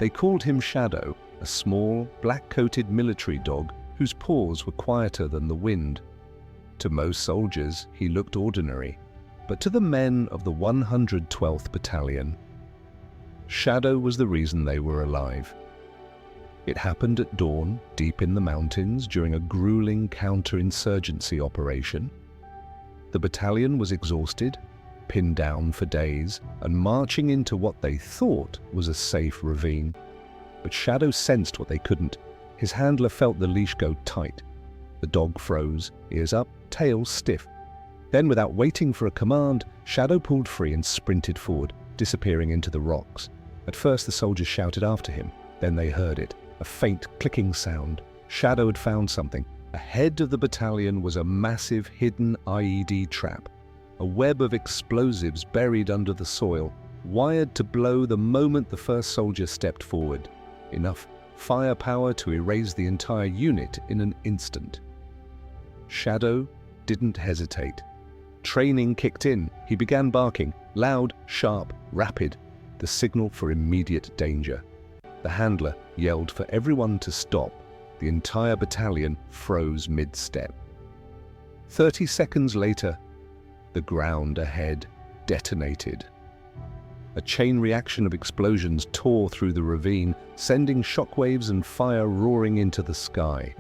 They called him Shadow, a small, black-coated military dog whose paws were quieter than the wind. To most soldiers, he looked ordinary, but to the men of the 112th Battalion, Shadow was the reason they were alive. It happened at dawn, deep in the mountains, during a grueling counter-insurgency operation. The battalion was exhausted, pinned down for days, and marching into what they thought was a safe ravine. But Shadow sensed what they couldn't. His handler felt the leash go tight. The dog froze, ears up, tail stiff. Then, without waiting for a command, Shadow pulled free and sprinted forward, disappearing into the rocks. At first the soldiers shouted after him. Then they heard it, a faint clicking sound. Shadow had found something. Ahead of the battalion was a massive hidden IED trap, a web of explosives buried under the soil, wired to blow the moment the first soldier stepped forward. Enough firepower to erase the entire unit in an instant. Shadow didn't hesitate. Training kicked in. He began barking, loud, sharp, rapid, the signal for immediate danger. The handler yelled for everyone to stop. The entire battalion froze mid-step. 30 seconds later, the ground ahead detonated. A chain reaction of explosions tore through the ravine, sending shockwaves and fire roaring into the sky.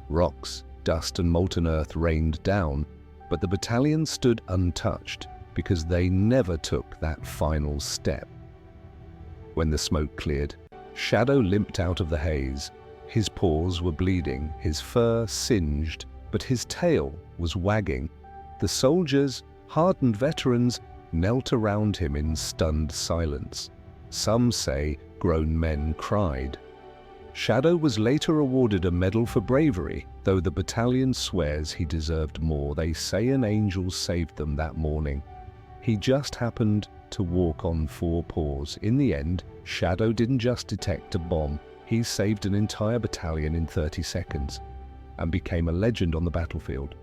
Rocks, dust, and molten earth rained down, but the battalion stood untouched because they never took that final step. When the smoke cleared, Shadow limped out of the haze. His paws were bleeding, his fur singed, but his tail was wagging. The soldiers, hardened veterans, knelt around him in stunned silence. Some say grown men cried. Shadow was later awarded a medal for bravery, though the battalion swears he deserved more. They say an angel saved them that morning. He just happened to walk on 4 paws. In the end, Shadow didn't just detect a bomb. He saved an entire battalion in 30 seconds and became a legend on the battlefield.